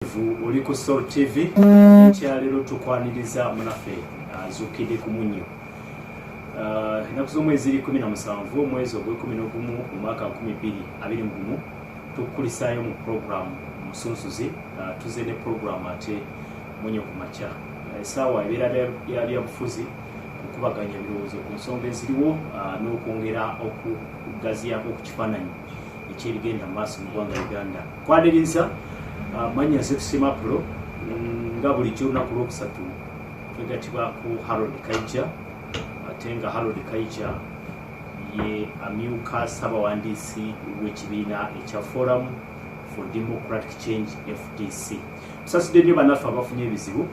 mwetukuvu oli ku Soul TV ekyalero tukwaniriza munafe azukide ku munyo enaku z'omwezi 17 omwezi ogw'e11 mu mwaka 2021 tukulisayo mu program musunsuzi tuze ne program ate munyo ku makya esaawa ebeera bya bufuzi okubaganya ebirowoozo ku nsonga eziriwo n'okwongera okugaziyaako ku kifaananyi ekyebigenda mu maaso mu ggwanga Uganda. Kwaniriza manya Zetusima Pro nga bulijjo olunaku lwokusatu twegatibwa ku Harold Kaija ate nga Harold Kaija ye amyuka Ssaabawandiisi w'ekibiina ekya Forum for Democratic Change FDC. Tusaasidde nnyo bannaffe abafunye ebizibu,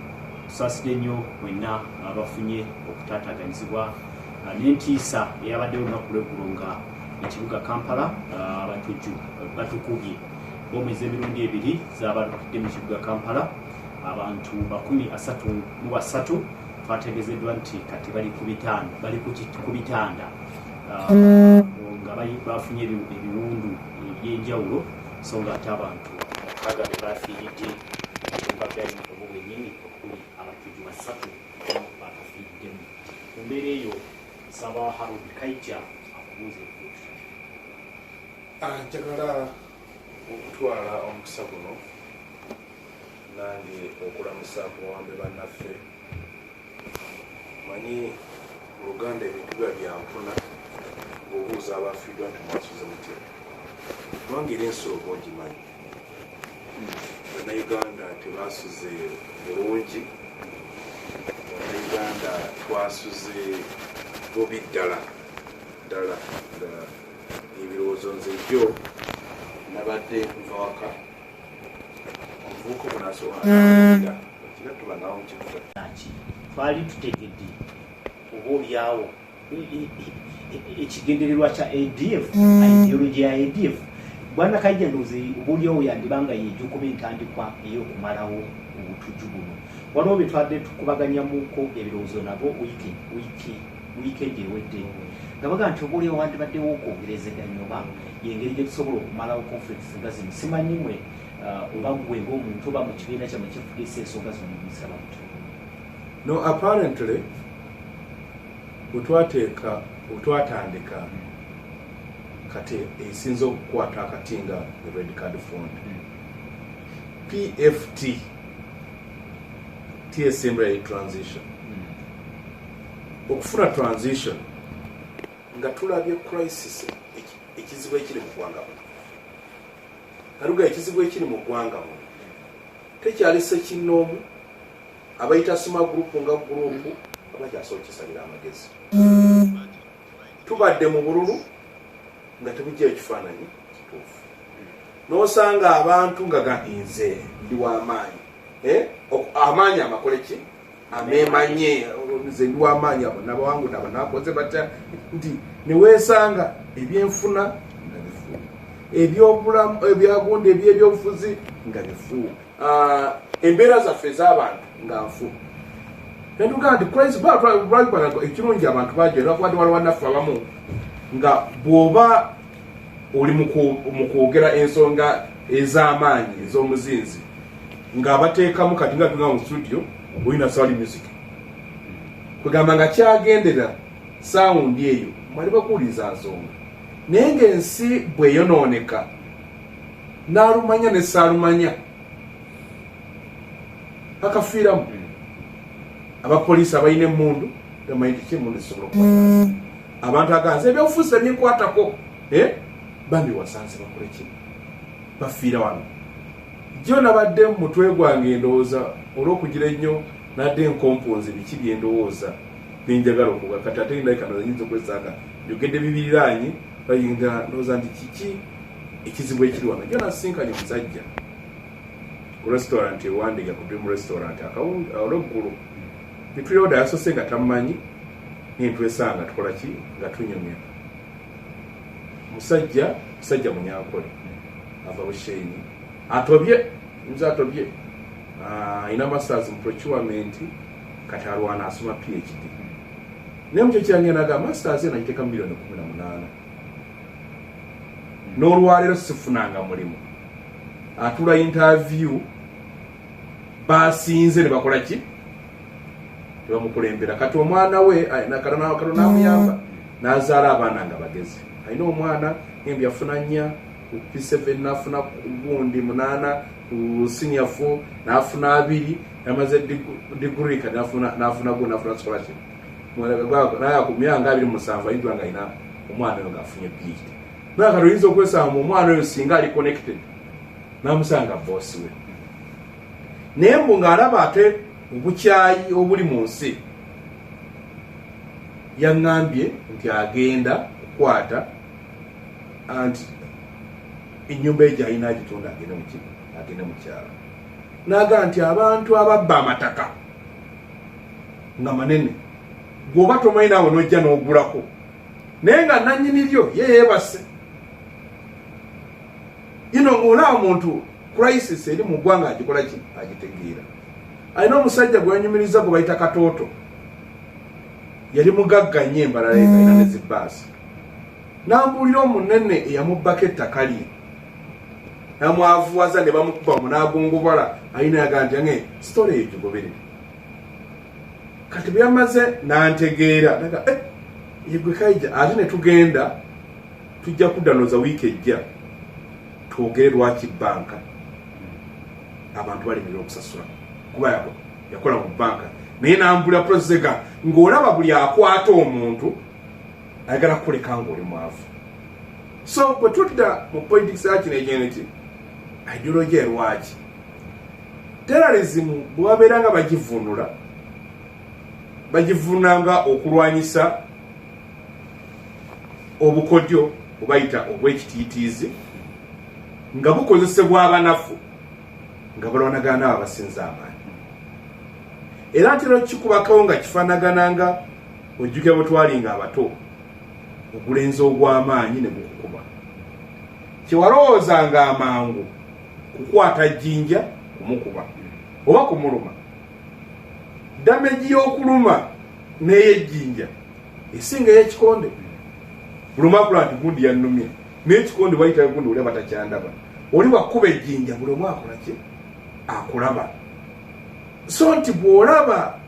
tusaasidde nnyo mwenna abafunye okutaataaganyizibwa n'entiisa eyabaddewo olunaku lw'eggulo nga ekibuga Kampala abatujju batukubye bomezi emirundi ebiri z'abalukidde mu kibuga Kampala abantu 33 twategezeddwa nti kati bali ku bitanda nga bafunye ebiwundu ebyenjawulo so nga ate abantu mukaaga be bafiiridde embaga y'omu bwennyini okuli abatujju 3 bakafiiriddemu. Mu mbeera eyo nsaba Harold Kaija akubuuze njagala okutwala omukisa guno nange okulamusa kuwambe bannaffe. Manyi mu Luganda ebintu biba byanfuna ng'obuuza abafiiddwa nti mwasuze mutya kubanga era ensolo ogimanyi bannayuganda tebasuze bulungi, bannayuganda twasuze bubi ddala nga ebirowoozo nze jjo nabadde nva waka omuvubuka obunasowaira kira tubanawo mukibuga twali tutegedde oba olyawo ekigendererwa kya ADF ideology ya ADF bwana Kaija ndoze oba olyawo yandibanga yejukuba entandikwa ey'okumalawo obutujju buno. Waliwo bye twadde tukubaganyamuko ebirowoozo nabo wiikendi ewedde nga baga nti oba olyawo wandibaddewo okwogerezeganya oba yengeri gye tusobola okumalawo conflicts nga zino. Simanyi mwe oba gwe ng'omuntu oba mu kibiina kyammwe kifukiisa ensonga zino muyisaba muti? No, apparently bwetwatandika kati esinza okukwata akatinga the Red Card Fund PFT Assembly transition okufuna transition nga tulabye crisis ekizibu ekiri mu ggwanga muno. Kaluga ekizibu ekiri mu ggwanga muno tekyali Ssekinnoomu abayita Sima Group nga gurupu abakyasookisabira amagezi. Tubadde mu bululu nga tebujjayo ekifaananyi kituufu n'osanga abantu nga nze ndi w'amaanyi amaanyi amakole ki ameemanye nze ndi w'amaanyi abo nabawangu nabo nakoze batya nti neweesanga ebyenfuna nga bifu, ebyobulamu ebyagundi ebyebyobufuzi nga bifu, embeera zaffe ez'abantu nga nfu. Entuga nti ekirungi abantu bajera kubadde waliwo naffe abamu nga bw'oba oli mu kwogera ensonga ez'amaanyi ez'omuzinzi ng'abateekamu kati nga tuga mu studio olina sali music kwegamba nga kyagendera sound eyo mwali bakuwuliza nsonga naye ng'ensi bweyonooneka n'alumanya ne saalumanya akafiiramu abapoliisi abalina emmundu gamanyi emundu ezisobola okukwata abantu aganze ebyobufuzi tebinkwatako bambi wasanze bakole kino bafiira wano. Jjo nabadde mu mutwe gwange ndowooza olw'okugira ennyo nadde enkomponze biki bye ndowooza nenjagala okuga kati ate ndabika nayinza okwesanga njogedde bibiriraanye bayinga ndowooza nti kiki ekizibu ekiri wano. Jjo nasinkanye musajja ku restaurant ewandiga ku Dream Restaurant olw'eggulu pitulyoda yasose nga tamumanyi nentwesanga tukola ki nga tunyumya musajja munyankole ava Bushenyi atobye ina masters mu procurement kati alwana asoma PhD naye mukyo kyangenaga masters enagiteeka $18 million n'olwaleero sifunanga mulimu atula interview basinze ne bakola ki tebamukulembera kati omwana we nakalo namuyamba nazaala abaana nga bagezi alina omwana embi yafuna 4 ku P7 nafuna gundi 8 ku senior 4 nafuna 2 yamaze degree kati nafuna scholarship naya ku myanga 27 ayitwa nga ina omwana oyo ngafunye PhD nakalo yinza okwesanga omwana oyo singa ali connected namusanga boss we naye mbu ng'alaba ate obukyayi obuli mu nsi yaŋŋambye nti agenda kukwata anti ennyumba ejo ayina agitunda agende mu kyalo naga nti abantu ababba amataka nga manene gwoba tomanyi naawe n'ojja n'ogulako naye nga nannyini lyo ye yeebase ng'olaba omuntu crisis eri mu ggwanga agikola ki agitegeera alina omusajja gwe yanyumiriza gwe bayita Katooto yali mugagga nnyo embalala alina ne zibbaasi n'ambuulira omunene eyamubbako ettaka lye namwavuwaza ne bamukuba mu n'agongobala alina yaga nti yange sitole eyo gigoberere kati bwe yamaze n'antegeera naga yegwe kaija ate ne tugenda tujja kuddanoza wiiki ejja twogere lwaki banka abantu balemerera okusasula kuba yakola mu banka naye nambula prosega ng'olaba buli akwata omuntu ayagala kukuleka ng'oli mwavu so bwe tudda mu politics yakino egeneti ideology erwaki terrorism bwe babeera nga bagivunanga okulwanyisa obukodyo obayita obw'ekitiitiizi nga bukozesebwa abanafu nga balwanagana nabo abasinza amaanyi era ntera kikubakawo nga kifaanagana nga ojjukira bwe twalinga abato ogulenzi ogw'amaanyi ne gukukuba kyewalowoozanga amangu kukwata jjinja kumukuba oba kumuluma dameji y'okuluma n'ey'ejjinja esinga ey'ekikonde buli omu akola nti gundi yannumye n'ekikonde bayita gundi oli batakyandaba oli wakuba ejjinja buli omu akola ki akulaba so nti bw'olaba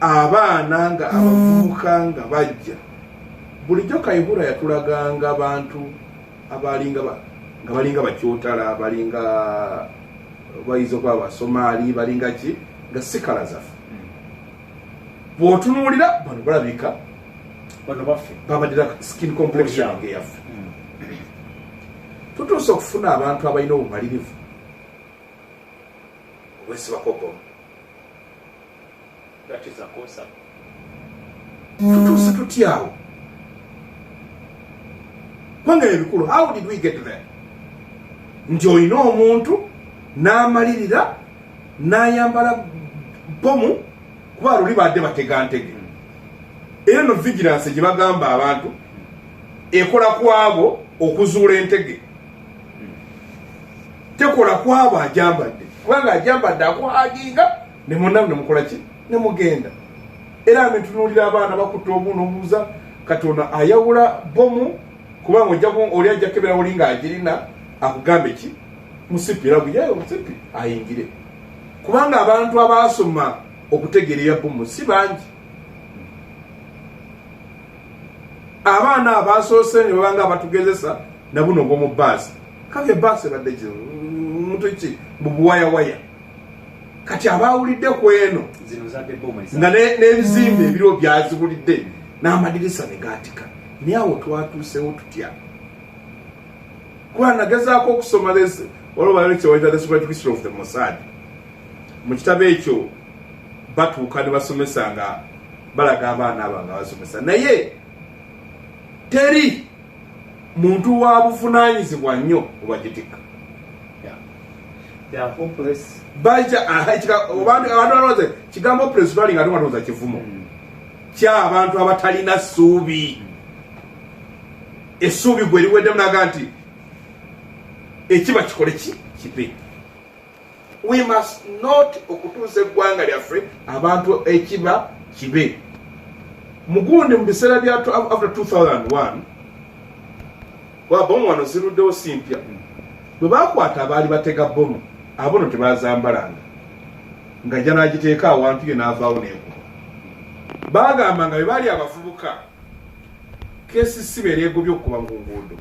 abaana nga abavubuka nga bajja bulijjo Kayihura yatulaganga abantu balinga bakyotala balinga bayiza okuba Abasomaali balinga ki nga si kala zaffe bw'otunuulira bano balabika bano baffe babadira skin complexion ng'eyaffe tutuuse okufuna abantu abalina obumalirivu obwesibakopo tutuuse tutyawo kubanga ebikulu how did we get there nti olina omuntu n'amalirira n'ayambala bomu kuba luli badde bategantege era no vigilance gye bagamba abantu ekola kwabo okuzuula entege tekola kwabo ajambadde kubanga ajambadde akwaginga ne munnamu ne mukola ki ne mugenda era netunuulira abaana bakutta obuno obuuza Katonda ayawula bomu kubanga oli ajja kebera oli ng'agirina akugambe ki musipi era buyayo musipi ayingire kubanga abantu abaasoma okutegeerera bomu si bangi abaana abasoose ne babanga abatugezesa nabuno ogw'omu baasi kave baasi ebadde mutuki mu buwayawaya kati abawulidde ku eno nga n'ebizimbe ebiriwo byazibulidde n'amadirisa ne gaatika naye awo twatuusewo tutya kuba nagezaako okusoma olwobalekyewaita the secret history of the Mossad mu kitabo ekyo batuuka ne basomesa nga balaga abaana abo nga basomesa naye teri muntu wa buvunaanyizibwa nnyo obagitika abantu kigambo principali nga tumalooza kivumo ky'abantu abatalina ssuubi essuubi gwe liweddemu naga nti ekiba kikole kibe we must not okutuusa eggwanga lyaffe abantu ekiba kibe mugundi mu biseera bya after 2001 wabomu wano ziruddewo simpya bwe bakwata abaali batega bomu abono tebazambalanga nga jja n'agiteeka awantu ye n'avaawo n'enkuba bagamba nga bwe baali abavubuka kesi sibeera egobye okukuba mu nguudo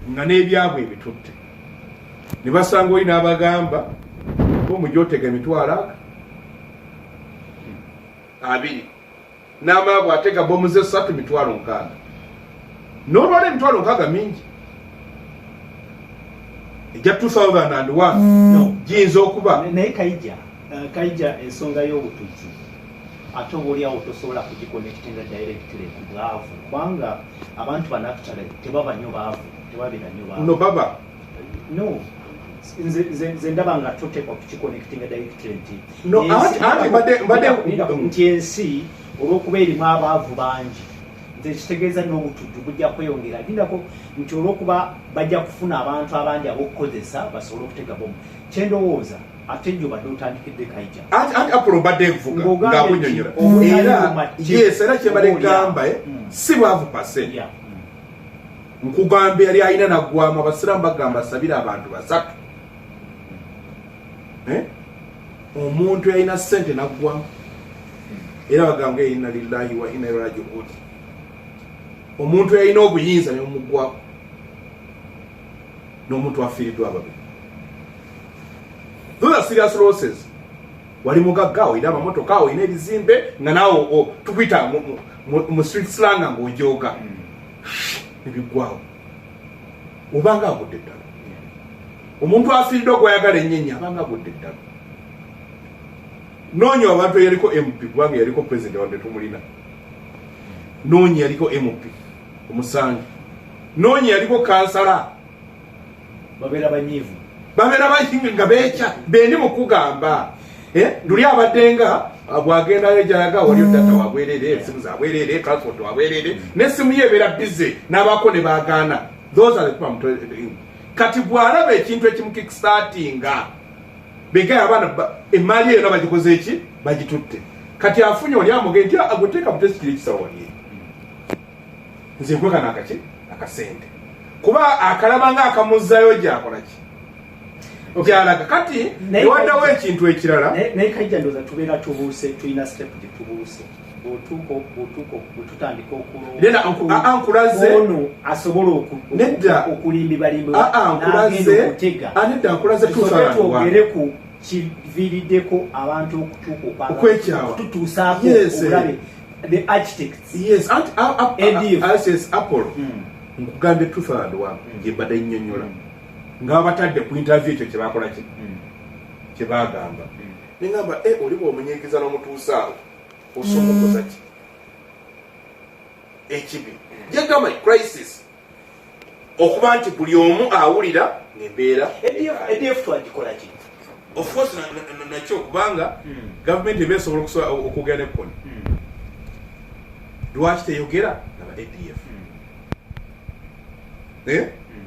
nga n'ebyabwe ebitutte ne basanga oli n'abagamba bomu gyotega emitwalo 2 n'amala bw'atega bomu ze 3 mitwalo 6 n'olwala emitwalo 6 mingi ejja 2001 giyinza okuba naye Kaija ensonga y'obutujju ate obaoliawo tosobola kugikonnekitinga directly ku bwavu kubanga abantu banakutale tebaba nnyo baavu tebabeera nnyo baavu no baba no nze ndaba nga totekwa kukikonnekitinga directly no nti ensi olw'okuba erimu abaavu bangi nze kitegeeza n'obutujju bujja kweyongera lindako nti olw'okuba bajja kufuna abantu abangi ab'okukozesa basobole okutega bomu kyendowooza ate njo badde otandikidde Kaija anti Apollo badde nvuga ng'abunyonyola era kyebadde gamba si bwavu pase nkugamba yali alina naggwamu abasiraamu bagamba asabire abantu 3 omuntu yalina ssente naggwamu era bagamba inna lillahi wa inna ilaihi raji'un omuntu yalina obuyinza n'omuggwako n'omuntu afiiriddwa ababiri. Those are serious losses. Wali mugagga olina amamotoka olina ebizimbe nga naawe tukuyita mu street slang ng'ojoga ebiggwawo obanga agudde ddala omuntu afiiriddwa gwayagala ennyenye abanga agudde ddala noonya abantu eyaliko MP kubanga yaliko president wadde tumulina noonya yaliko MP omusange noonya yaliko kansala babeera banyiivu nga beekya bendi mukugamba luli abaddenga bwagendayo jalaga waliyo data wabwerere esimu zabwerere transport wabwerere n'essimu ye ebeera bize n'abaako ne baagaana those are the people kati bw'alaba ekintu ekimu kickstartinga begaya abaana emaali eyo bagikoze eki bagitutte kati afunye oli amuge nti aguteeka mutesi kiri ekisawo waliye nze nkweka nakaki akasente kuba akalaba nga akamuzzayo gyakolaki gyalaga kati ewaddawo ekintu ekirala naye Kaija ndoza tubeera tubuuse tulina step gye tubuuse bwetutandika okulazeno asobola okulimbibalimbianedda twogere ku kiviiriddeko abantu okutuusaako obulabe the architects Apollo nkugambye 2001 gye mbadde nnyonnyola nga batadde ku interview ekyo kyebakola ki kyebagamba nengamba oli bw'omunyigiza n'omutuusaawo osomokoza ki ekibi gyegamba crisis okuba nti buli omu awulira nembeera EDF twagikola ki of course nakyo kubanga gavumenti ebeesobola okugenda ekkoni lwaki teyogera naba ADF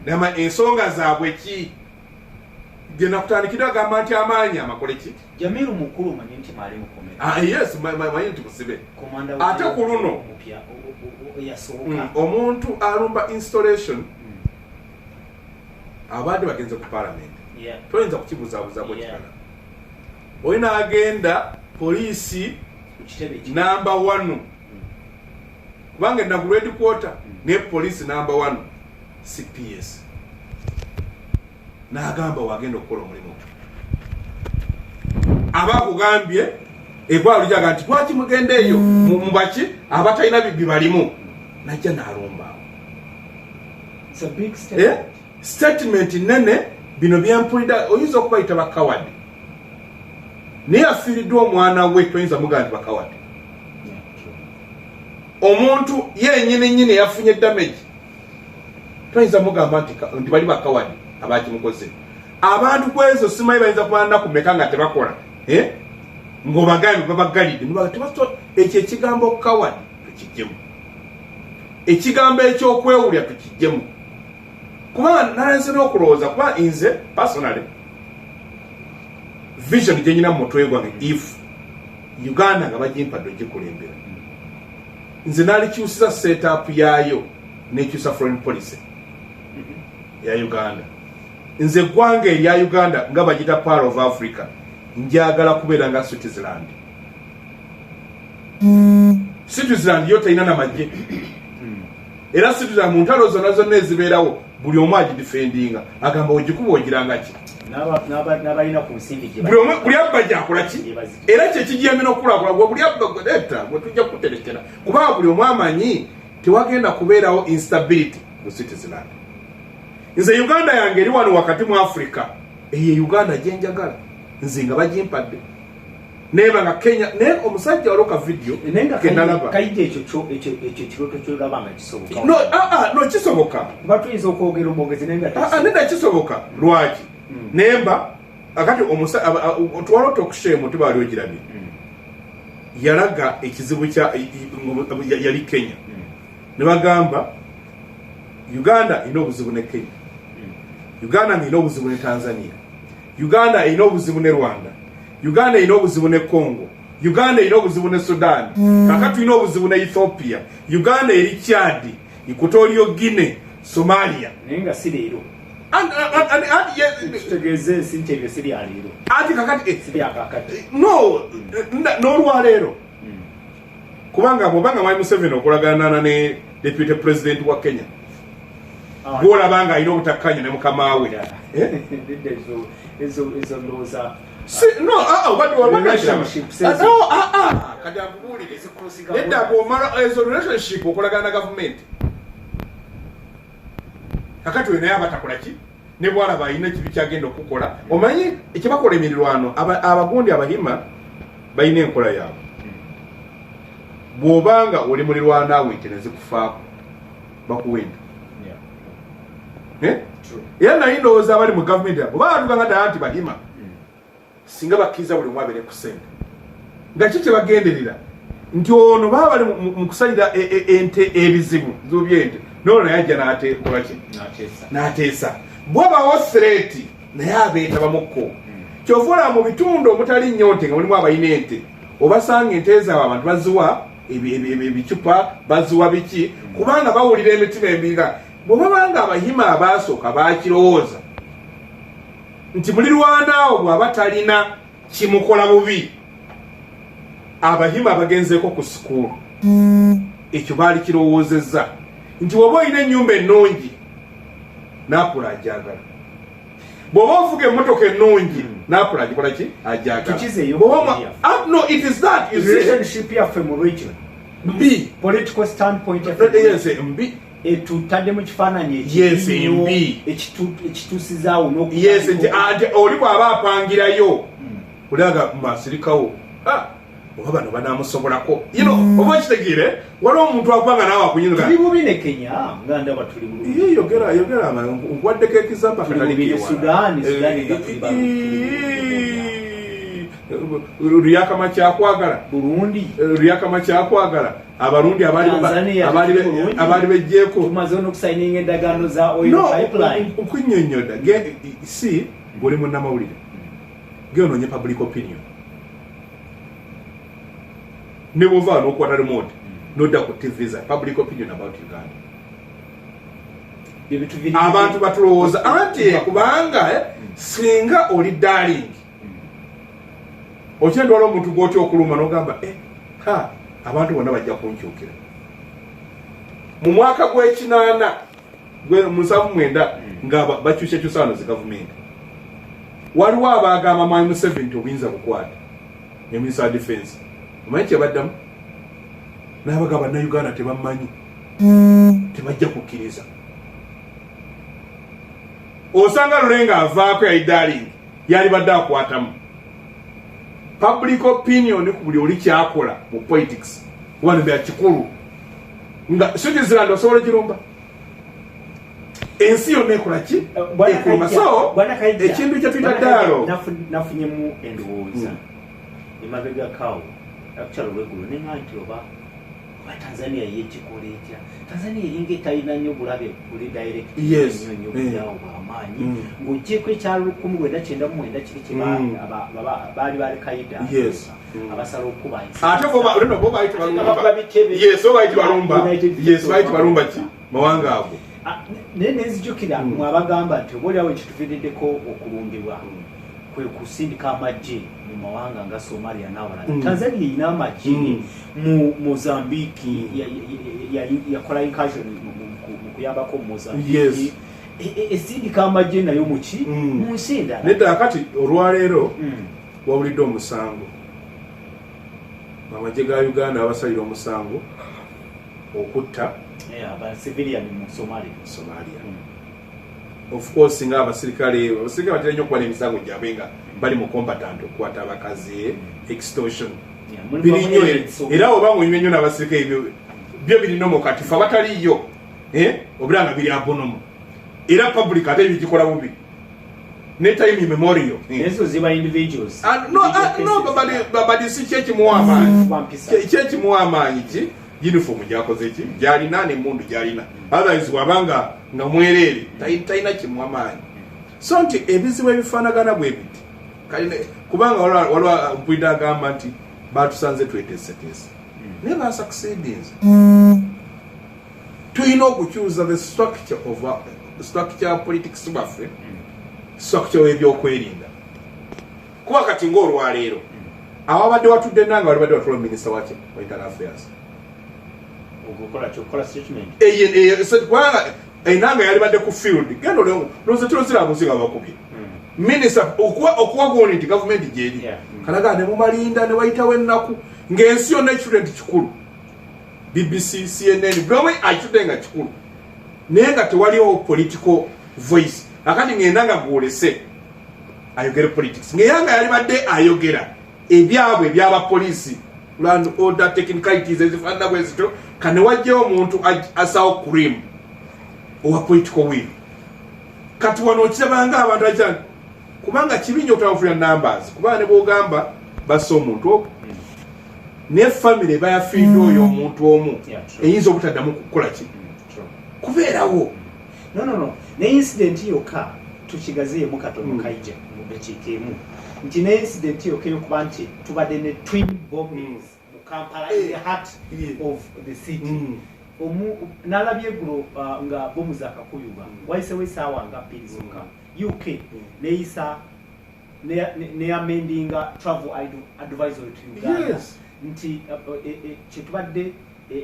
nama ensonga zaabwe ki gye nakutandikira agamba nti amaanyi amakole ki Jamiru mukulu manyi nti maali mukomera yes manyi nti musibe ate ku luno omuntu alumba installation abadde bagenze ku parliament toyinza kukibuzaabuzaako kikala olina agenda poliisi number 1 kubanga enagulu headquarter ne poliisi number 1 CPS n'agamba wagenda okukola omulimu abakugambye egwalo lyaga nti lwaki mugenda eyo mubaki abatalina bibbi balimu najja n'alumbaawo statement nene bino byempulira oyinza okubayita bakawadi naye afiiriddwa omwana we toyinza mugamba nti bakawadi omuntu yennyini yafunye damage toyinza mugamba nti bali bakawadi abakimukoze abantu kwezo simanyi bayinza kuba nnaku mmeka nga tebakola ng'obagambi babagalidde ekyo ekigambo kawadi tukijjemu ekigambo ekyokwewulya tukijjemu kubanga nalenze n'okulowooza kuba nze personally vision gye nyina mu mutwe gwange if Uganda nga bagimpadde ogikulembera nze naalikyusiza setup yaayo n'ekyusa foreign policy ya Uganda nze gwanga erya Uganda nga bagita Pearl of Africa njagala kubeera nga Switzerland. Switzerland yo teyina na majje. Era Switzerland mu ntalo zonna ezibeerawo buli omu agidefendinga agamba ogikuba ogiranga ki n'abalina ku nsimbi buli abba gyakola ki era kyekigiyamye n'okulakula gwe buli abba gweta gwe tujja kuterekera kubanga buli omu amanyi tewagenda kubeerawo instability mu Switzerland. Nze Uganda yange eri wano wakati mu Africa eyo Uganda gyenjagala nze nga bagimpadde neba nga Kenya naye omusajja waloka video kenalaba kaije ekyo kiroto kyolabanga kisoboka no kisoboka batuyinza okwogera omwogezi nenda kisoboka lwaki nemba akati twaloto okushemu tibali ogirabye yalaga ekizibu yali Kenya ne bagamba Uganda ina obuzibu ne Kenya, Uganda ina obuzibu ne Tanzania, Uganda ina obuzibu ne Rwanda, Uganda ina obuzibu ne Congo, Uganda ina obuzibu ne Sudan, kakati ina obuzibu ne Ethiopia, Uganda eri Chad, Equatorial Guinea, Somalia. Nenga sirero. Tegeze sintebyo siri aliro. Ati kakati siri akakati. No lwalero. Kubanga bobanga Mwai Museveni okulagana ne Deputy President wa Kenya. Bola banga ino utakanya ne mukamawe. Ezo ndoza. No, what do relationship says? No, kadabuli is crossing. Let that go mara ezo relationship okulagana government. Kakati wena abatakola ki? Ne bwala bayina kibi kyagenda okukola. Omanyi ekibakola emirirwano abagundi abahima bayina enkola yaabo. Bwobanga oli mulirwana awe teneze kufaako bakuwenda. Yana indowooza abali mu government abo baatuka nga anti bahima singa bakkiza buli mwabere ku ssente nga ki kyebagenderera nti ono baba bali mu kusalira ente ebizibu z'obyente nono naye ajja n'ateesa bwabawo threat naye abeeta bamukko kyovola mu bitundu omutali nnyo nte nga mulimu abalina ente obasanga ente zaabwe abantu baziwa ebicupa baziwa biki kubanga bawulira emitima embiga bwobanga abahima abasooka bakirowooza nti mulirwana awo bw'aba talina kimukola bubi abahima abagenzeeko ku sikuulu ekyo baali kirowoozezza nti bw'oba olina ennyumba ennungi n'apula ajagala bw'oba ovuga emmotoka ennungi n'apula agikola ki ajagala no it is that relationship yaffe mu region mbi political standpoint mbi etutadde mu kifaananyi ekituusizaawo nti oli bw'aba apangirayo olaga masirikawo oba bano banaamusobolako oba kitegeere waliwo omuntu akubanga naawe akunyunuka tuli bubi ne Kenya nga ndaba tuli bulungi yogera nkwaddeko ekizamba Sudan Ruyakama kyakwagala Burundi Ruyakama kyakwagala abarundi abali bejjeeko tumaze n'okusayininga endagaano za oil pipeline okunnyonnyola si ng'oli munnamawulire geonoonye public opinion ne bw'ova n'okwata remote n'odda ku TV za public opinion about Uganda abantu batulowooza anti kubanga singa oli darling okyendwala omuntu gw'otya okuluma n'ogamba abantu bonna bajja kunkyukira mu mwaka gw'ekinaana mu 79 nga bakyusekyusa wano zi gavumenti waliwo abaagamba Mwai Museveni nti obuyinza bukwata ne Minister of Defense omanyi kyebaddamu n'abagamba Bannayuganda tebammanyi tebajja kukkiriza osanga Lulenga avaako yali darling yali badde akwatamu public opinion ku buli oli kyakola mu politics wano bya kikulu nga Switzerland osobola girumba ensi yonna ekola ki ekuluma so ekintu kyetuyita daalo nafunyemu endowooza emabega kawo akukyalo lweggulo nenga nti oba Tanzania yekikola etya Tanzania eringa etalina nnyo bulabe kuli direct nnyo byawo bw'amaanyi ng'ogyeko ekyalo 1999 kiri kye baali Al-Qaeda abasala okuba ate bo baayita balumba ki mawanga ago nezijukira mwabagamba nti oboolyawo ekituviiriddeko okulumbibwa kwe kusindika amagye mu mawanga nga Somalia n'awalala. Tanzania erina amagye mu Mozambique yakola incursion mu kuyambako mu Mozambique. Esindika amagye nayo muki mu nsi endala. Nedda kati olwaleero wawulidde omusango amagye ga Uganda abasalira omusango okutta civilian mu Somalia. Of course nga abasirikale batera nnyo okuba n'emisango gyabwe nga bali mu combatant okukwata abakazi extortion biri nnyo era oba ng'onywa nnyo n'abasirikale byo birina omukatifu abataliyo obiranga biri abonomo era public ate bigikola bubi ne time immemorial ezo ziba individuals babadi si kyekimuwa amaanyi ki uniform gyakoze ki gyalina n'emmundu gyalina otherwise wabanga nga mwereere talina kimuwa amaanyi so nti ebizibu ebifaanagana bwe biti kubanga waliwo mpwidde agamba nti batusanze tweteeseteese naye basucceedinze tulina okukyuza the structure politics baffe structure w'ebyokwerinda kuba kati ng'olwaleero awabadde watudde nanga walibadde watula minisita wa internal affairs kubanga enanga yalibadde ku field genda loze tuloziramuzinga bakubye minisita okuwagona nti gavumenti gyeri kalaga ne mumalinda ne wayitawo ennaku ng'ensi yonna ekitudde nti kikulu BBC CNN buli omu akitudde nga kikulu naye nga tewaliwo political voice akati ng'endanga gwolese ayogere politics ng'era nga yalibadde ayogera ebyabwe eby'abapoliisi land order technicalities ezifaanana bwe zityo kane wajjawo omuntu asawo cream owa political will kati wano okirabanga abantu akyani kubanga kibi nnyo okutabafunira numbers kubanga ne bwogamba bassa omuntu ogwo ne family bayafiidde oyo omuntu omu eyinza obutaddamu kukola ki kubeerawo no ne incident yokka tukigazeemu katono kaija mu bekiikeemu nti ne incident yokka yokuba nti tubadde ne twin bombings mu Kampala in the heart of the city nalabye eggulo nga bomu zakakuyuba wayisewo essaawa nga bbiri zokka UK neyisa amendinga travel advisory to Uganda nti kyetubadde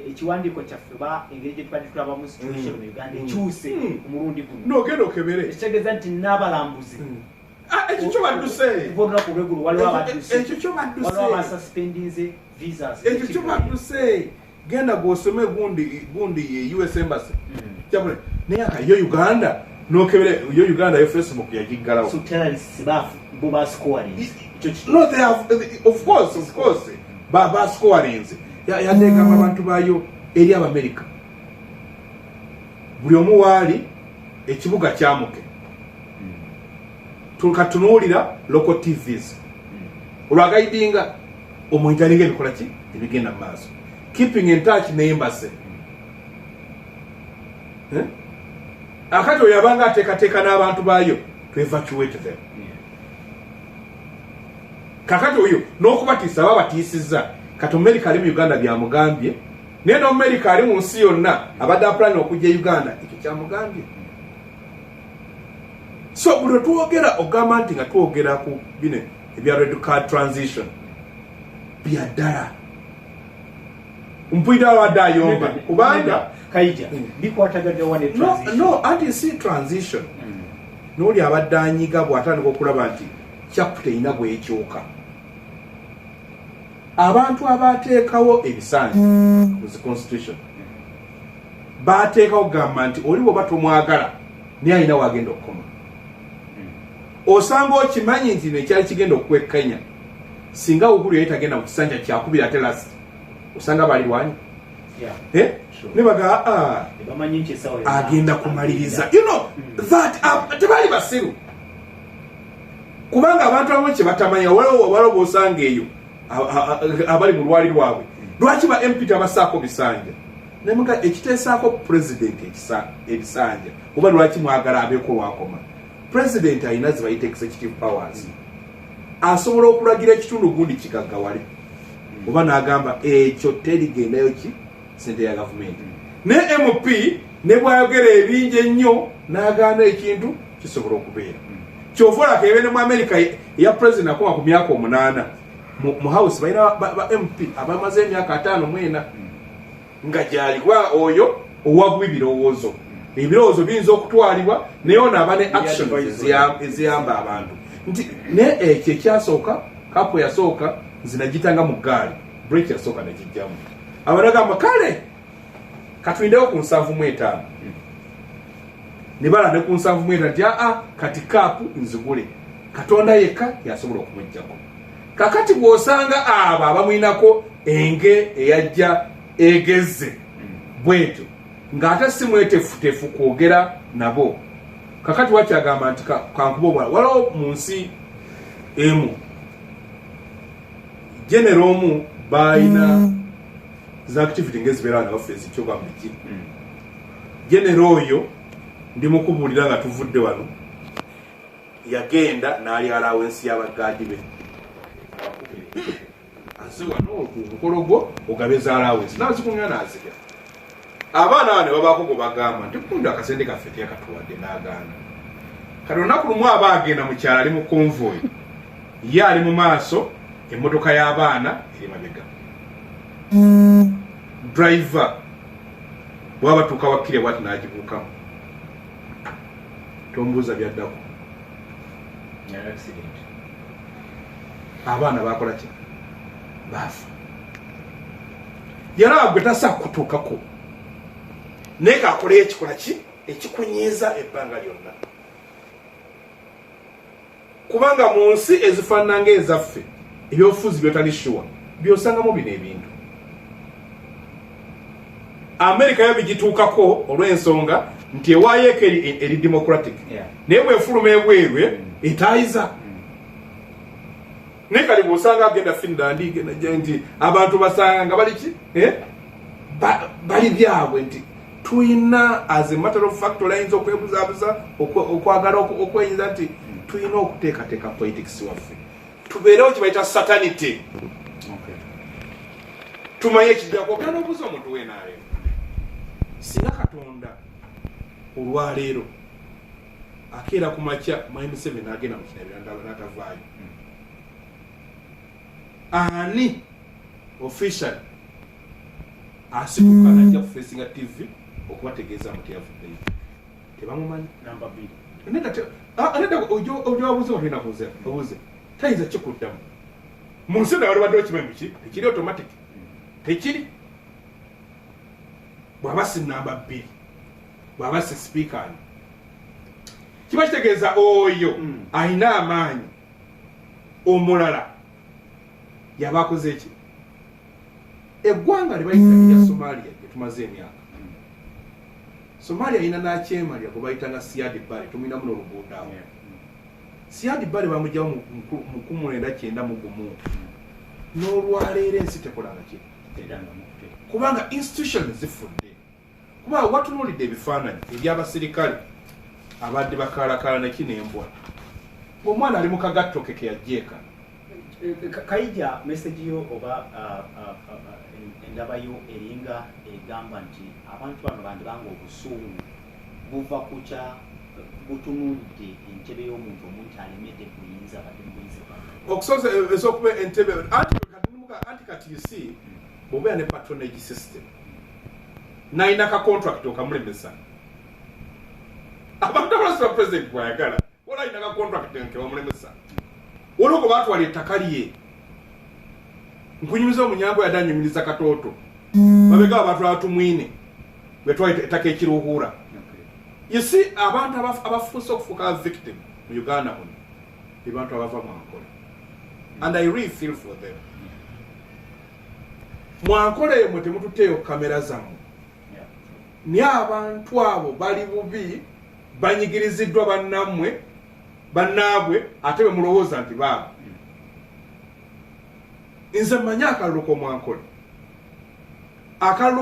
ekiwandiiko kyaffe ba engeri gye tubadde tulabamu situation mu Uganda ekyuse omulundi guno nogenda okebere ekitegeeza nti n'abalambuzi ekyo kyo badduse olunaku olw'eggulu waliwo ekyo kyo badduse abasuspendinze visas ekyo kyo badduse genda gwosome gundi US embassy kyabule naye akayo Uganda nokebere yo Uganda yo Facebook yagiggalawo so terrorists bo bascoring no they have of course baba scoring yategama abantu bayo eri Abamerika buli omu waali ekibuga kyamuke tukatunuulira local TVs olwagaidinga omuyitalinga ebikola ki ebigenda mu maaso keeping in touch ne embassy akati oyo abanga ateekateeka n'abantu baayo to evacuate them kakati oyo n'okubatiisa babatiisizza kati Amerika ali mu Uganda byamugambye naye n'Amerika ali mu nsi yonna abadde apulani okujja Uganda ekyo kyamugambye so buli twogera ogamba nti nga twogera ku bino ebya red card transition bya ddala mpwida wadde ayomba kubanga kaija bikwatagadde wane transition no anti si transition n'oli abadde anyiga bw'atandika okulaba nti chapter ina bw'ekyuka abantu abateekawo ebisanja mu constitution bateekawo gamba nti oli bw'oba tomwagala naye alina wagenda okukoma osanga okimanyi nti nekyali kigenda okwekkanya singa Uhuru yali tagenda mu kisanja kyakubira ate last osanga balirwanyi nebaga agenda kumaliriza that tebali basiru kubanga abantu abamu kye batamanya waliwo bosanga eyo abali mu lwali lwabwe lwaki ba MP tabasaako bisanja nemuga ekiteesaako president ebisanja oba lwaki mwagala abeeko lwakoma president alina zibayita executive powers asobola okulagira ekitundu gundi kigaggawale oba n'agamba ekyo terigendayo ki sente ya gavumenti ne MP ne bwayogera ebingi ennyo n'agaana ekintu kisobola okubeera kyovola kebe ne mu America ya president akoma ku myaka 8 mu house baina ba MP abamaze emyaka 5 mwena nga jali kwa oyo owagu ebirowoozo biyinza okutwalibwa naye ono aba ne action eziyamba abantu nti ne ekyo ekyasooka kapo yasooka zinagitanga mu gaali break yasooka negijjamu abanagamba kale katwindewo ku 7.5 ne bala ne ku 7.5 nti kati kapu nzigule Katonda yekka yasobola okumujjako kakati bw'osanga abo abamwinako enge eyajja egezze bwetyo ng'ate si mwetefutefu kwogera nabo kakati wakyagamba nti kankuba waliwo mu nsi emu genero omu balina za activity ngezibeera na bafeezi kyogambiki genero oyo ndi mukubuulira nga tuvudde wano yagenda n'ali alawensi y'abagaadi be aze wano omukolo gwo ogabeza alawensi nazikunya naziga abaana bano babaako gwe bagamba nti kundi akasente kaffe tyakatuwadde n'agaana kati olunaku lumu aba agenda mu kyalo ali mu konvoyi ye ali mu maaso emmotoka y'abaana eri mabega driver bwabatuuka wakkire bwati n'agibuukamu tombuuza byaddako abaana bakola ki baafa yalaba gwe tasa kutuukako naye kakoleyo ekikola ki ekikunyiiza ebbanga lyonna kubanga mu nsi ezifaanana ng'ezaffe ebyobufuzi byotali shuwa byosangamu bino ebintu America yo bigituukako olw'ensonga nti ewaayo eri democratic naye bwefuluma ebwerwe etaayiza naye kali bw'osanga agenda Finland genda nti abantu basanga nga bali ki bali byabwe nti tuyina as a matter of fact olayinza okwebuzaabuza okwagala okweyiza nti tuyina okuteekateeka politics waffe tubeerewo kibayita satanity tumanye ekiddako ogenda n'obuuza omuntu weenaaleero singa Katonda olwaleero akeera ku makya Mwami Museveni agenda mu kinabira n'atavaayo ani official asituka najja ku Facinga TV okubategeeza muti yavuddeyo tebamumanyi namba 2 neda ojowabuuza olina obuuze tayinza kikuddamu mu nsi naye olibaddewo kimanyi ki tekiri automatic tekiri bw'aba si namba 2 bw'aba si sipiikaani kiba kitegeeza oyo alina amaanyi omulala yaba akoze eki eggwanga libayita erya Somalia gyetumaze emyaka Somalia ina n'akyemalira gwe bayitanga Siad Barre tumina muno oluguudo awo Siad Barre bamugyawo mu 1991 n'olwaleero ensi tekolanga ki kubanga institution zifudde kuba watunuulidde ebifaananyi eby'abasirikale abadde bakaalakaala neki n'embwa omwana ali mu kagatto ke keyajjeeka Kaija message yo oba endabayo eringa egamba nti abantu bano bandi banga obusungu buva kuca butunudde entebe y'omuntu omuntu alemedde kuyinza bati muyinza okusoza ezokuba entebe anti kati you see bobeera ne patronage system naina ka contract okamulemesa abantu abalasira president bwayagala wala ina ka contract nke bamulemesa olwo batwala ettaka lye nkunyumiza omunyango yadanyumiriza katooto babega abantu abatumwine betwala ettaka ekiruhuura you see abantu abafuuse okufuuka victim mu Uganda muno abantu abava Mwankole and I really feel for them Mwankole mwe temututeeyo kamera zammwe ni abantu abo bali bubi banyigiriziddwa bannaabwe ate be mulowooza nti baabo nze mmanyi akalulu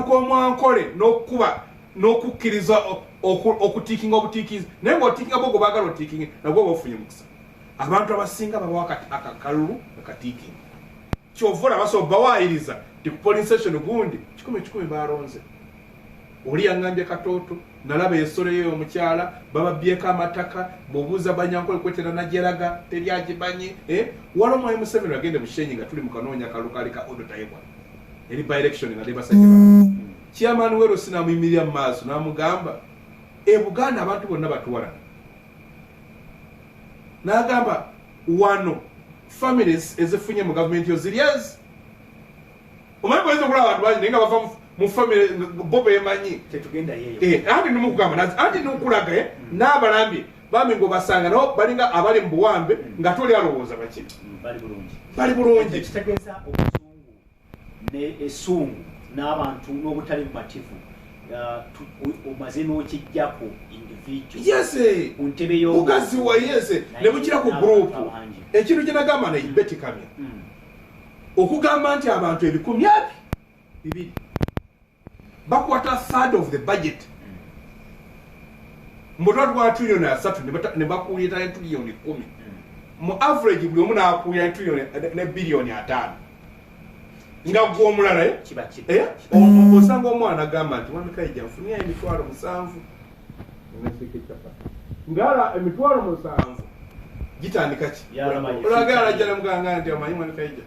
k'omwankole n'okukuba n'okukkiriza okutiikinga obutiikizi naye ng'otiikinga bogo baagala otiikinge nabwo oba ofunye mukisa abantu abasinga babawa akalulu akatiikinga kyova olaba bawaayiriza nti ku polling station gundi 10 balonze oli yangambye katooto nalaba esolo yeyo omukyala bababyeko amataka bwobuuza banyankole kwetera nagyeraga teryagibanye wala omwami Museveni agende mushenyi nga tuli mukanoonya kalukali ka odo tayebwa eri by election nga lebasajja ba chairman wero sinamuyimirira mu maaso namugamba Buganda abantu bonna batuwala n'agamba wano families ezifunye mu government yoziryazi omanyi kwezi okulaba abantu bangi naye nga bava mu family bobe emanyi tetugenda yeyo andi nimukugamba andi nimukulaga n'abalambye bambi ng'obasanga nabo balinga abali mu buwambe nga toli alowooza baki bali bulungi kitegeeza obuzungu n'essungu n'abantu n'obutali bumativu omaze n'okijjako individual kuntebe mugazi wa yese ne mukira ku group ekintu kye nagamba naye betikamya okugamba nti abantu 200 bakwata third of the budget mbotwa twa trillion asatu ne bakuulira trillion 10 mu average buli omu n'akuulira trillion ne billion 5 nga gwo omulala osanga omwana agamba nti mwami Kaija nfunia emitwalo 7 ngala emitwalo 7 gitandika ki olagala jala muganga nti amanyi mwami Kaija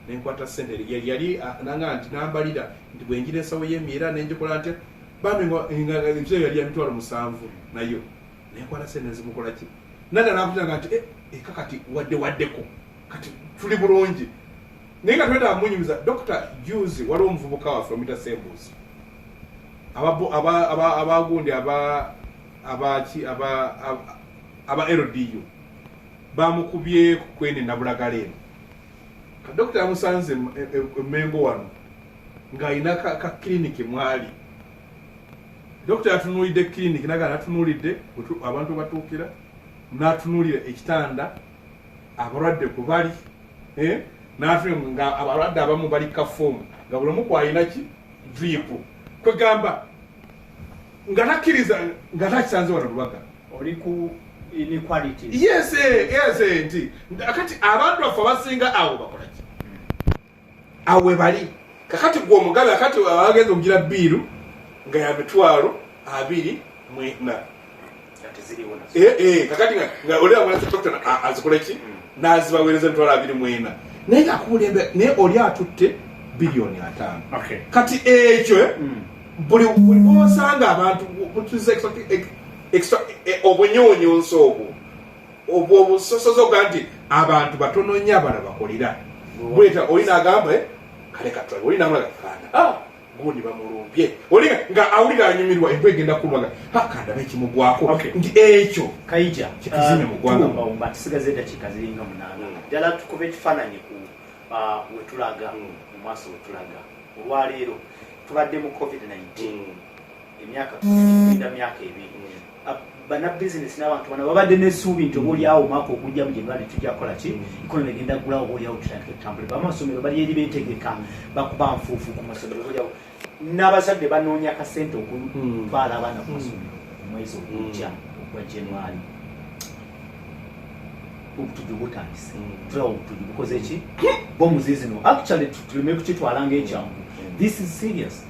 nenkwata sente yali nanga nti nambalira nti bwenjira ensawo y'emiira nenjikola nti bambi nga ebyo yali emitwalo 7 nayo nenkwata sente zimukola ki nada nakutanga nti kakati waddeko kati tuli bulungi naye nga tweta amunyumiza Dr. Juzi wali omuvubuka waffe omita Sembuzi abagundi aba LDU bamukubye kwene nabulagala eno ka Dr. amusanze Mengo wano ng'alina ka clinic mwali Dr. atunulidde clinic naga natunulidde abantu batuukira n'atunulira ekitanda abalwadde ku bali n'afe nga abalwadde abamu bali kafomu nga buli omu kwalina ki drip kwegamba nga nakkiriza nga takisanze wano Lubaga oli ku inequality yes nti kakati abantu baffe abasinga awo bakola ki awe bali kakati gwe omugabe kakati abagenda okugira biiru nga ya mitwalo 24 kakati nga oli amwana Dr. azikola ki n'azibaweereza emitwalo 24 naye nga akubulembe naye oli atutte billion 5 kati ekyo buli bwosanga abantu butuze extra obunyonyonso obwo obusosozo ganti abantu batono nnyo abala bakolera bweta oli n'agamba kale katwali oli n'amala gakanda gundi bamulumbye oli nga awulira anyumirwa empegenda kulwaga kanda bekimugwako nti ekyo Kaija kituzime mu ggwanga omba tusigaze dakika ziringa 8 ddala tukube ekifaananyi ku wetulaga mu maaso wetulaga olwaleero tubadde mu COVID-19 emyaka ebiri bana business n'abantu bana babadde n'essuubi nti obaoliawo omwaka okujja mu January tujja kukola ki ikonomi egenda gulawo obaoliawo tutandika tutambule bamasomero bali eri beetegeka bakuba nfuufu ku masomero obaoliawo n'abazadde banoonya akasente okutwala abaana ku masomero omwezi ogujja ogwa January obutuju butandise tulawo obutuju bukoze ki bomuzizino actually tuleme kukitwala ng'ekyangu. This is serious.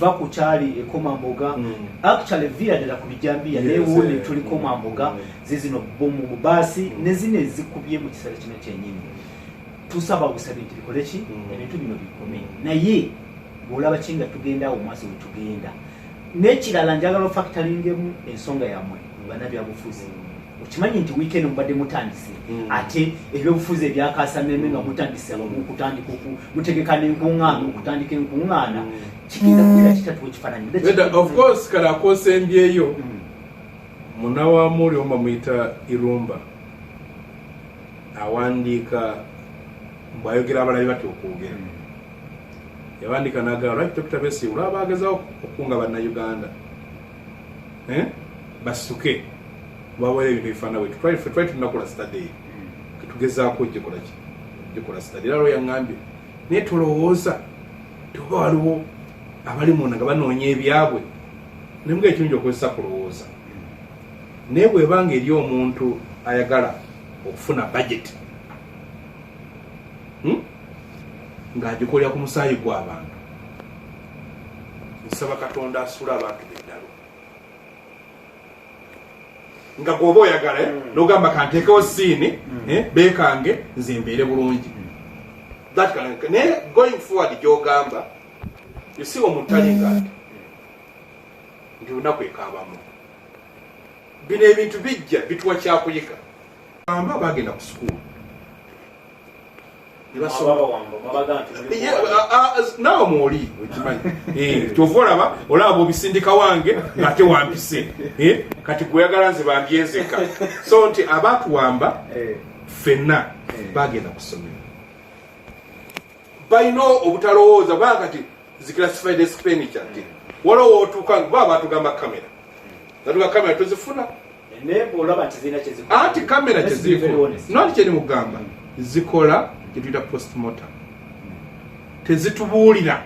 Va ku kyali ekoma mboga actually via dala kubijambia neewone tuli koma mboga zizino bomu mu basi nezine zikubye mu kisale kino kyennyini tusaba busabiti bikoleki ebintu bino bikome naye bolaba kinga tugenda awo maaso tugenda n'ekirala njagala factoringemu ensonga yamwe bana byabufuzi ukimanyi nti weekend mubadde mutandise ate ebyobufuzi ebyakasameme nga mutandise okutandika mutegeka n'enkuŋŋaana okutandika enkuŋŋaana kigenda kubeera kitatu ekifaananyi of course kala akosembyeyo muna wa muri omba muyita Irumba awandiika mbwayogera abalabi bati okwogera yawandika nagamba lwaki Dr. Besigye olaba agezaho okukunga bannayuganda basuke bawere ebintu ebifaana bwetu twali tunakola study tugezaako gikola study era lwo yaŋŋambye naye tulowooza tuba waliwo abali munda nga banoonya ebyabwe nemuga ekirungi okozesa kulowooza naye bwebanga eri omuntu ayagala okufuna budget ng'agikolera ku musaayi gw'abantu nsaba Katonda asula abantu b'eddalo nga gwoba oyagala n'ogamba kanteekewo siini beekange nze mbeere bulungi naye going forward gy'ogamba si omuntu alinga nti lunaku ekaabamu bino ebintu bijja bituwa kyakuyika amba bagenda ku sukuulu naawe mwoli okimanyi kyova olaba obisindika wange ng'ate wampise kati gweyagala nze bambyenzeka so nti abatuwamba ffenna bagenda ku ssomero balina obutalowooza baa kati ziclassified expenditure nti waliwo wootuuka baba batugamba kamera natuga kamera tuzifuna anti kamera kyezirifuna nati kyeni mugamba zikola kyetuyita postmortem tezitubuulira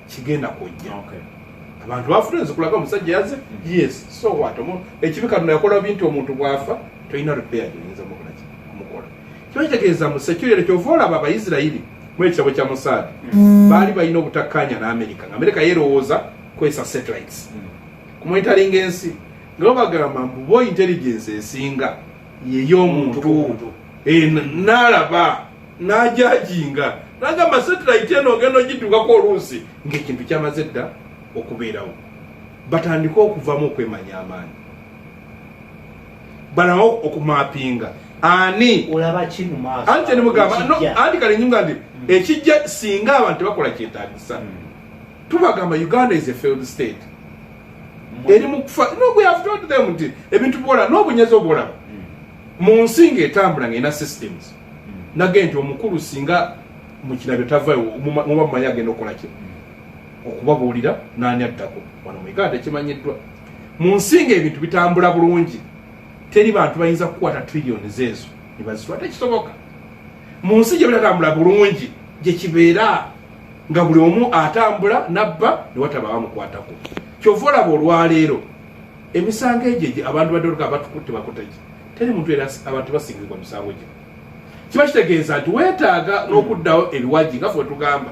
kigenda kujja abantu bafuna zikulaga omusajja yaze yes so what ekibi Katonda yakola bintu omuntu bwafa tolina repair gyoyinza kumukola kyokitegeeza mu security kyova olaba Abaisirairi mu ekitabo kya Mossad baali balina obutakkanya n'Amerika ng'Amerika yerowooza kwesa satellites kumwetalinga ensi nga bagamba mbu intelligence esinga yey'omuntu n'alaba n'ajajinga n'agamba satellite eno ogenda ogituukako oluusi ng'ekintu kyamaze dda okubeerawo batandika okuvamu okwemanya amaanyi balawo okumapinga ani olaba ki mu maaso anti nemugamba anti kale nyinga ndi ekijja singa abantu bakola kyetaagisa tubagamba Uganda is a failed state eri mu kufa no we have told them nti ebintu bwola n'obunyezo bwola mu nsi ng'etambula ng'erina systems nage nti omukulu singa mu kirabyo tavaayo muba mumanyi agenda okukola ki okubabuulira n'ani addako wano mu Uganda tekimanyiddwa mu nsi ng'ebintu bitambula bulungi teri bantu bayinza kukwata trillions ezo ne bazitwala tekisoboka mu nsi gye bitatambula bulungi gye kibeera nga buli omu atambula nabba ne wataba bamukwatako kyova olaba olwaleero emisango egyo abantu badde abatukutte bakuteki teri muntu era abantu basingizibwa misango gye kiba kitegeeza nti weetaaga n'okuddawo ebiwaji nga ffe tugamba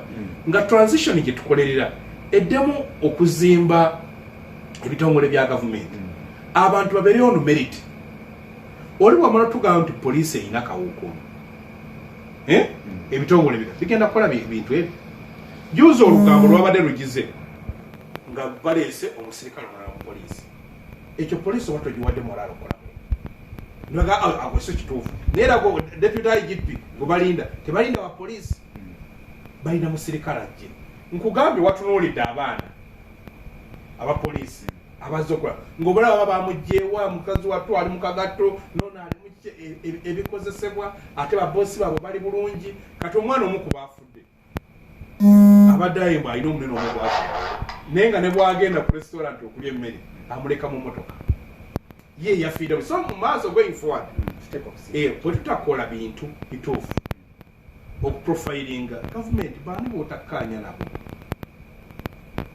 nga transition gye tukolerera eddemu okuzimba ebitongole bya gavumenti abantu babeereyo no merit oli wamala tugamba nti poliisi erina kawuukulu ebitongole bigenda kukola bintu ebyo juuza olugambo lwabadde lugize nga baleese omusirikale omulala mu poliisi ekyo poliisi oba togiwadde moralo kola naga agwese kituufu naye rago deputy IGP gwe balinda tebalinda wa poliisi balina musirikale ajje nkugambye watunuulidde abaana abapoliisi abazze okola ng'obalaba bamugjeewa mukazi wattu ali mu kagatto nono ali mu ebikozesebwa ate babosi baabwe bali bulungi kati omwana omu ku baafudde abadde ayimba alina omunene omu gwafudde naye nga ne bwagenda ku restaurant okulya emmere amuleka mu motoka ye yafiira so mu maaso going forward bwe tutakola bintu bituufu okuprofilinga gavumenti baani bootakkaanya nabo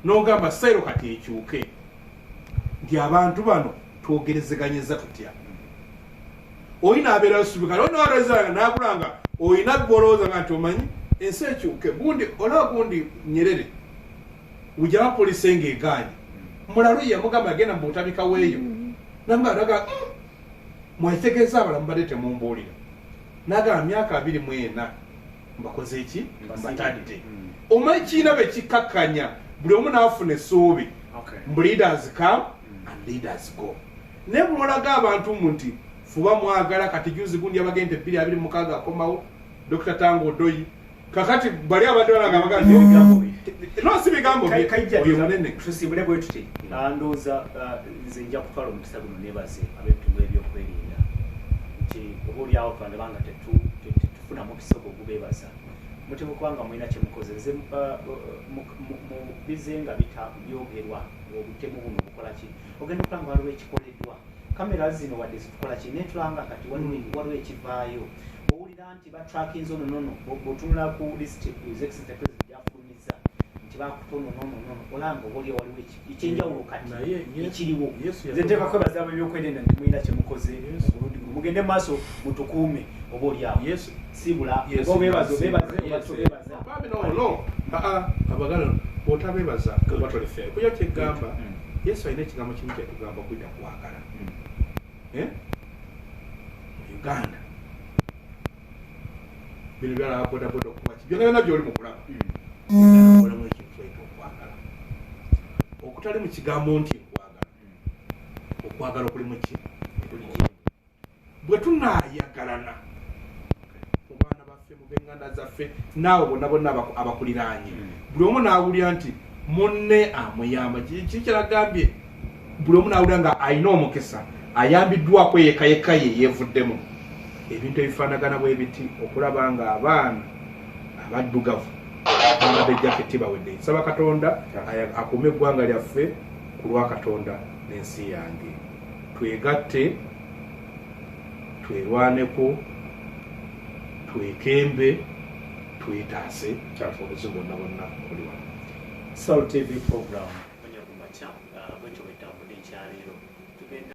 n'ogamba sayiro kati ekyuke nti abantu bano twogerezeganyeza tutya oyina abeerayo subikala onaarezanga naakulanga oyina gwolowooza nga nti omanyi ensi ekyuke gundi olaba gundi Nyerere ujja bapoliisi eng'egaanye mulalu yamugamba yagenda mu butabika weeyo namugamba mwekitegeeza abalamu badde temumbuulira nagamba myaka 24 mbakoze eki mbatadde omanyi kiina be kikakkanya buli omu naafuna essuubi mbu leaders come and leaders go naye bulolaga abantu nti fuba mwagala kati juzi gundi yabagenda 226 akomawo Dr. Tango Odoyi kakati bali abadde balagamba no si bigambo oyo munene tusibule bwe tuti ndowooza nze nja kutwala omukisa guno nebaze ab'ebitundu ebyokwerinda nti obaolyawo twandibanga tetufuna mukisa ogwo gubeebaza mutemu kubanga mulina kyemukoze nze mu bizenga byogerwa obutemu buno bukola ki ogenda okulanga waliwo ekikoleddwa kamera zino wadde zitukola ki netulanga kati waliwo ekivaayo owulira nti batrackinze ono nono bw'otunula ku list executive president gyafulumiza nti bakutono nono olanga obaolya waliwo ekyenjawulo kati ekiriwo nze nteeka kwebaza ab'ebyokwerinda nti mulina kyemukoze obulungi guno mugende mu maaso mutukuume obaolyawo sibula obeebaza abagala bw'otabeebaza watolefeyo kuyo kyegamba yesu alina ekigambo kimu kyetugamba okuyita kwagala mu uganda bino byalaba bodaboda okuwaki byona byona byoli mu kulaba olamu ekintu kyaita okwagala okutali mu kigambo nti nkwagala okwagala okulimu ki bwe tunaayagalana mu baana baffe mu b'eŋŋanda zaffe naawe bonna bonna abakuliraanye buli omu naawulira nti munne amuyamba kiki kyalagambye buli omu naawulira nga alina omukisa ayambiddwako yekayekaye yeevuddemu ebintu ebifaanagana bwe biti okulaba nga abaana abaddugavu bambadde jaketi bawedde nsaba katonda akuume eggwanga lyaffe ku lwa katonda n'ensi yange twegatte twerwaneko twekembe twetaase obuzibu bonna bonna oli wano Soul TV program onyakumaca bwekyo bwetambudde ekyaleero